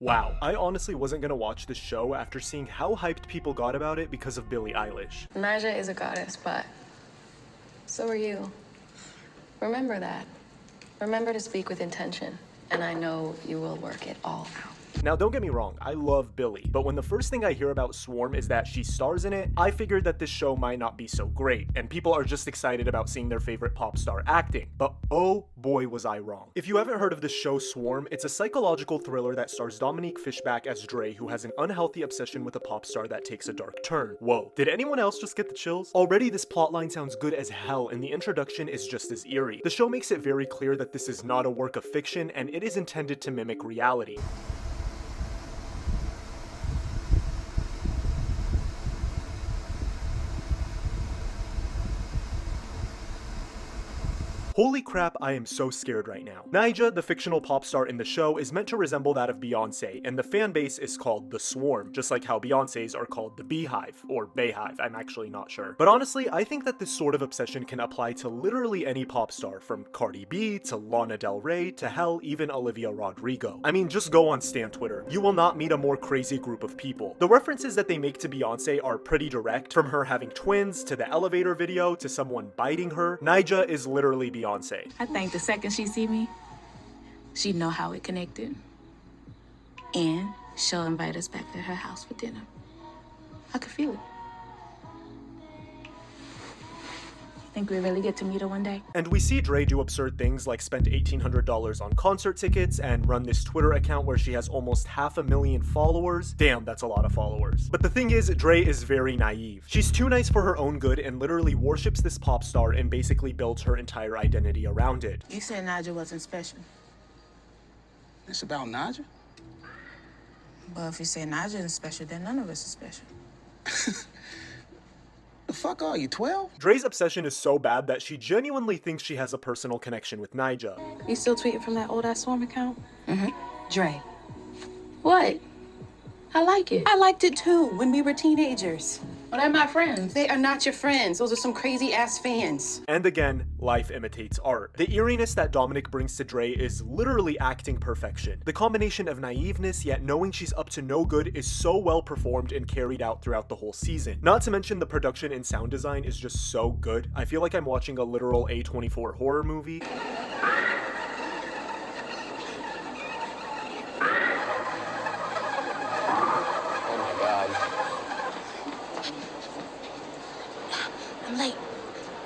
Wow, I honestly wasn't gonna watch this show after seeing how hyped people got about it because of Billie Eilish. Naja is a goddess, but so are you. Remember that. Remember to speak with intention, and I know you will work it all out. Now don't get me wrong, I love Billie, but when the first thing I hear about Swarm is that she stars in it, I figured that this show might not be so great, and people are just excited about seeing their favorite pop star acting. But oh boy was I wrong. If you haven't heard of the show Swarm, it's a psychological thriller that stars Dominique Fishback as Dre, who has an unhealthy obsession with a pop star that takes a dark turn. Whoa, did anyone else just get the chills? Already this plotline sounds good as hell, and the introduction is just as eerie. The show makes it very clear that this is not a work of fiction, and it is intended to mimic reality. Holy crap, I am so scared right now. Naja, the fictional pop star in the show, is meant to resemble that of Beyonce, and the fan base is called the Swarm, just like how Beyonce's are called the Beehive, or Bayhive, I'm actually not sure. But honestly, I think that this sort of obsession can apply to literally any pop star, from Cardi B to Lana Del Rey to hell, even Olivia Rodrigo. I mean, just go on Stan Twitter. You will not meet a more crazy group of people. The references that they make to Beyonce are pretty direct, from her having twins, to the elevator video, to someone biting her. Naja is literally Beyonce. I think the second she see me, she know how it connected. And she'll invite us back to her house for dinner. I could feel it. Think we really get to meet her one day? And we see Dre do absurd things like spend $1,800 on concert tickets and run this Twitter account where she has almost 500,000 followers. Damn, that's a lot of followers. But the thing is, Dre is very naive. She's too nice for her own good and literally worships this pop star and basically builds her entire identity around it. You said Naja wasn't special. It's about Naja? But if you say Naja isn't special, then none of us is special. The fuck are you, 12? Dre's obsession is so bad that she genuinely thinks she has a personal connection with Naja. You still tweeting from that old-ass Swarm account? Dre, What? I like it. I liked it too when we were teenagers. Well, they're my friends. They are not your friends. Those are some crazy ass fans. And again, life imitates art. The eeriness that Dominique brings to Dre is literally acting perfection. The combination of naiveness yet knowing she's up to no good is so well performed and carried out throughout the whole season. Not to mention the production and sound design is just so good. I feel like I'm watching a literal A24 horror movie. I'm late.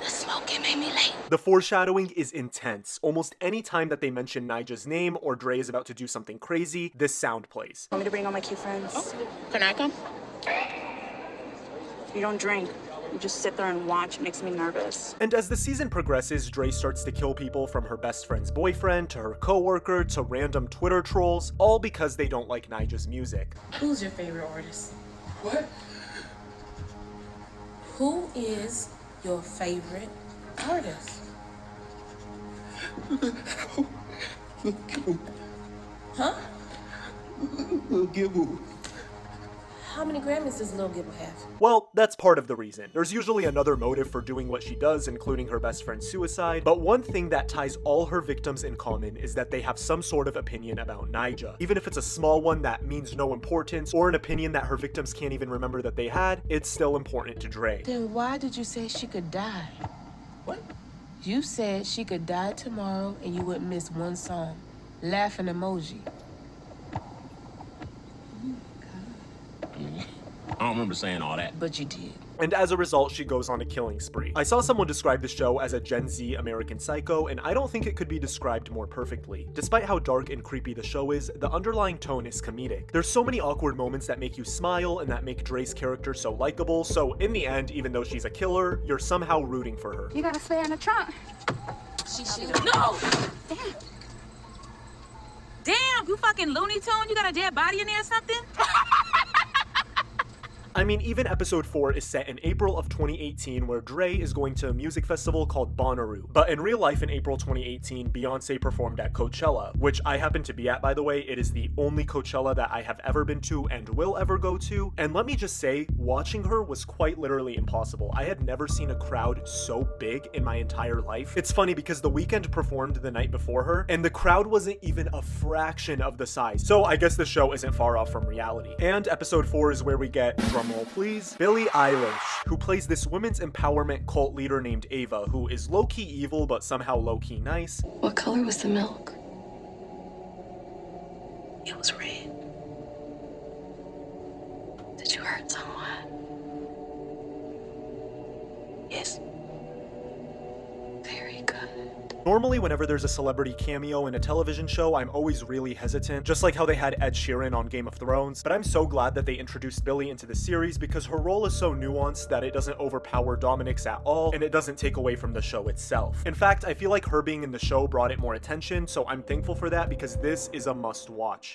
The smoking made me late. The foreshadowing is intense. Almost any time that they mention Naja's name or Dre is about to do something crazy, this sound plays. Want me to bring all my cute friends? Can I come? You don't drink. You just sit there and watch. It makes me nervous. And as the season progresses, Dre starts to kill people, from her best friend's boyfriend to her coworker to random Twitter trolls, all because they don't like Naja's music. Who's your favorite artist? What? Who is your favorite artist? Huh? Lil Gibble. How many Grammys does Lil Gibble have? Well, that's part of the reason. There's usually another motive for doing what she does, including her best friend's suicide, but one thing that ties all her victims in common is that they have some sort of opinion about Naja. Even if it's a small one that means no importance, or an opinion that her victims can't even remember that they had, it's still important to Dre. Then why did you say she could die? What? You said she could die tomorrow and you wouldn't miss one song. Laughing emoji. I don't remember saying all that. But you did. And as a result, she goes on a killing spree. I saw someone describe the show as a Gen Z American Psycho, and I don't think it could be described more perfectly. Despite how dark and creepy the show is, the underlying tone is comedic. There's so many awkward moments that make you smile and that make Dre's character so likable, so in the end, even though she's a killer, you're somehow rooting for her. You got a spare in the trunk. She should. No! Damn, you fucking Looney Tune. You got a dead body in there or something? I mean, even episode 4 is set in April of 2018 where Dre is going to a music festival called Bonnaroo. But in real life in April 2018, Beyonce performed at Coachella, which I happen to be at, by the way. It is the only Coachella that I have ever been to and will ever go to. And let me just say, watching her was quite literally impossible. I had never seen a crowd so big in my entire life. It's funny because The Weeknd performed the night before her, and the crowd wasn't even a fraction of the size. So I guess the show isn't far off from reality. And episode 4 is where we get, drumroll please, Billie Eilish, who plays this women's empowerment cult leader named Ava, who is low-key evil but somehow low-key nice. What color was the milk? It was red. Did you hurt someone? Yes. Very good. Normally, whenever there's a celebrity cameo in a television show, I'm always really hesitant, just like how they had Ed Sheeran on Game of Thrones, but I'm so glad that they introduced Billie into the series because her role is so nuanced that it doesn't overpower Dominique's at all, and it doesn't take away from the show itself. In fact, I feel like her being in the show brought it more attention, so I'm thankful for that because this is a must-watch.